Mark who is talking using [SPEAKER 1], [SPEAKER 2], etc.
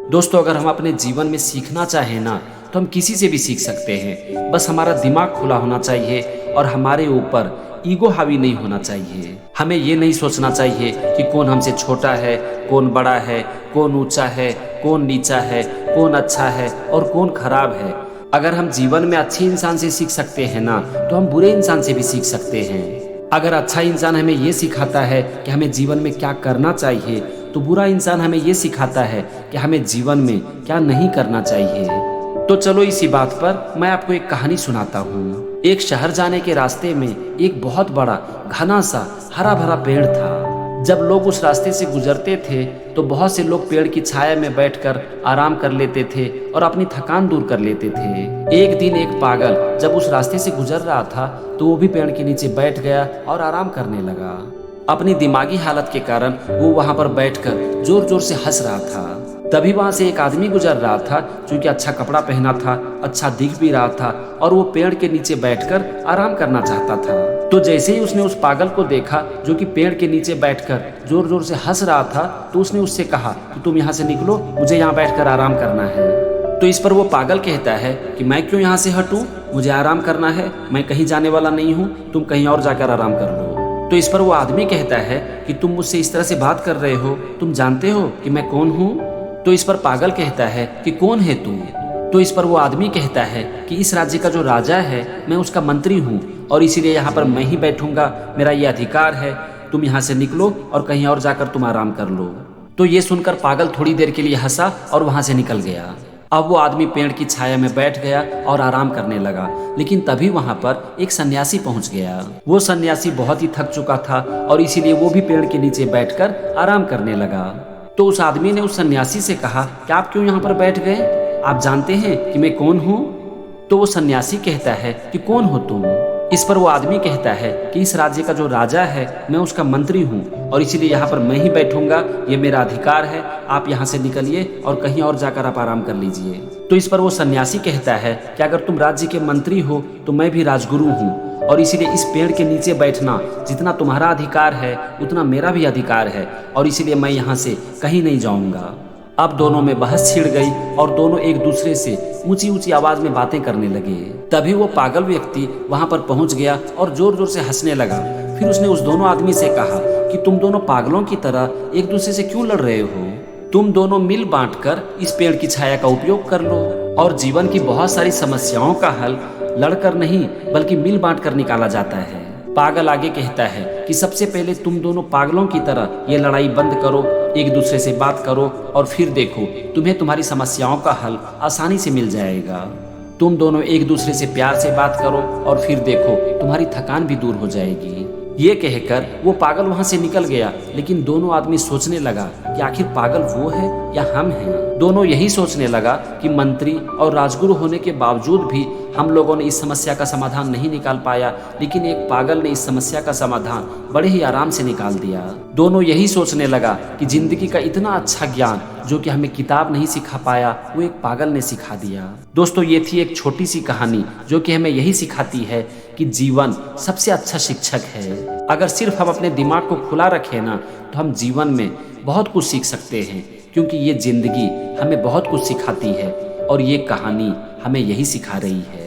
[SPEAKER 1] दोस्तों, अगर हम अपने जीवन में सीखना चाहें ना, तो हम किसी से भी सीख सकते हैं। बस हमारा दिमाग खुला होना चाहिए और हमारे ऊपर ईगो हावी नहीं होना चाहिए। हमें ये नहीं सोचना चाहिए कि कौन हमसे छोटा है, कौन बड़ा है, कौन ऊंचा है, कौन नीचा है, कौन अच्छा है और कौन खराब है। अगर हम जीवन में अच्छे इंसान से सीख सकते हैं ना, तो हम बुरे इंसान से भी सीख सकते हैं। अगर अच्छा इंसान हमें ये सिखाता है कि हमें जीवन में क्या करना चाहिए, तो बुरा इंसान हमें ये सिखाता है कि हमें जीवन में क्या नहीं करना चाहिए। तो चलो इसी बात पर मैं आपको एक कहानी सुनाता हूँ। एक शहर जाने के रास्ते में एक बहुत बड़ा घना सा हरा भरा पेड़ था। जब लोग उस रास्ते से गुजरते थे तो बहुत से लोग पेड़ की छाया में बैठकर आराम कर लेते थे और अपनी थकान दूर कर लेते थे। एक दिन एक पागल जब उस रास्ते से गुजर रहा था तो वो भी पेड़ के नीचे बैठ गया और आराम करने लगा। अपनी दिमागी हालत के कारण वो वहां पर बैठकर जोर जोर से हंस रहा था। तभी वहां से एक आदमी गुजर रहा था जो कि अच्छा कपड़ा पहना था, अच्छा दिख भी रहा था और वो पेड़ के नीचे बैठकर आराम करना चाहता था। तो जैसे ही उसने उस पागल को देखा जो कि पेड़ के नीचे बैठकर जोर जोर से हंस रहा था, तो उसने उससे कहा कि तुम यहाँ से निकलो, मुझे यहाँ बैठकर आराम करना है। तो इस पर वो पागल कहता है कि मैं क्यों यहाँ से हटूं, मुझे आराम करना है, मैं कहीं जाने वाला नहीं हूँ, तुम कहीं और जाकर आराम कर लो। तो इस पर वो आदमी कहता है कि तुम मुझसे इस तरह से बात कर रहे हो, तुम जानते हो कि मैं कौन हूँ? तो इस पर पागल कहता है कि कौन है तू? तो इस पर वो आदमी कहता है कि इस राज्य का जो राजा है मैं उसका मंत्री हूँ और इसीलिए यहाँ पर मैं ही बैठूंगा, मेरा ये अधिकार है, तुम यहाँ से निकलो और कहीं और जाकर तुम आराम कर लो। तो ये सुनकर पागल थोड़ी देर के लिए हंसा और वहां से निकल गया। अब वो आदमी पेड़ की छाया में बैठ गया और आराम करने लगा, लेकिन तभी वहां पर एक सन्यासी पहुंच गया। वो सन्यासी बहुत ही थक चुका था और इसीलिए वो भी पेड़ के नीचे बैठकर आराम करने लगा। तो उस आदमी ने उस सन्यासी से कहा कि आप क्यों यहाँ पर बैठ गए, आप जानते हैं कि मैं कौन हूँ? तो वो सन्यासी कहता है कि कौन हो तुम? इस पर वो आदमी कहता है कि इस राज्य का जो राजा है मैं उसका मंत्री हूँ और इसीलिए यहाँ पर मैं ही बैठूंगा, ये मेरा अधिकार है, आप यहाँ से निकलिए और कहीं और जाकर आप आराम कर लीजिए। तो इस पर वो सन्यासी कहता है कि अगर तुम राज्य के मंत्री हो तो मैं भी राजगुरु हूँ और इसीलिए इस पेड़ के नीचे बैठना जितना तुम्हारा अधिकार है उतना मेरा भी अधिकार है और इसीलिए मैं यहाँ से कहीं नहीं जाऊँगा। अब दोनों में बहस छिड़ गई और दोनों एक दूसरे से ऊंची ऊंची आवाज में बातें करने लगे। तभी वो पागल व्यक्ति वहां पर पहुंच गया और जोर जोर से हंसने लगा। फिर उसने उस दोनों आदमी से कहा कि तुम दोनों पागलों की तरह एक दूसरे से क्यों लड़ रहे हो? तुम दोनों मिल बांटकर इस पेड़ की छाया का उपयोग कर लो और जीवन की बहुत सारी समस्याओं का हल लड़कर नहीं बल्कि मिल बांट कर निकाला जाता है। पागल आगे कहता है कि सबसे पहले तुम दोनों पागलों की तरह ये लड़ाई बंद करो, एक दूसरे से बात करो और फिर देखो तुम्हें तुम्हारी समस्याओं का हल आसानी से मिल जाएगा। तुम दोनों एक दूसरे से प्यार से बात करो और फिर देखो तुम्हारी थकान भी दूर हो जाएगी। ये कहकर वो पागल वहां से निकल गया, लेकिन दोनों आदमी सोचने लगा कि आखिर पागल वो है या हम हैं। दोनों यही सोचने लगा कि मंत्री और राजगुरु होने के बावजूद भी हम लोगों ने इस समस्या का समाधान नहीं निकाल पाया, लेकिन एक पागल ने इस समस्या का समाधान बड़े ही आराम से निकाल दिया। दोनों यही सोचने लगा कि जिंदगी का इतना अच्छा ज्ञान जो कि हमें किताब नहीं सिखा पाया वो एक पागल ने सिखा दिया। दोस्तों, ये थी एक छोटी सी कहानी जो कि हमें यही सिखाती है कि जीवन सबसे अच्छा शिक्षक है। अगर सिर्फ हम अपने दिमाग को खुला रखें ना, तो हम जीवन में बहुत कुछ सीख सकते हैं, क्योंकि ये जिंदगी हमें बहुत कुछ सिखाती है और ये कहानी हमें यही सिखा रही है।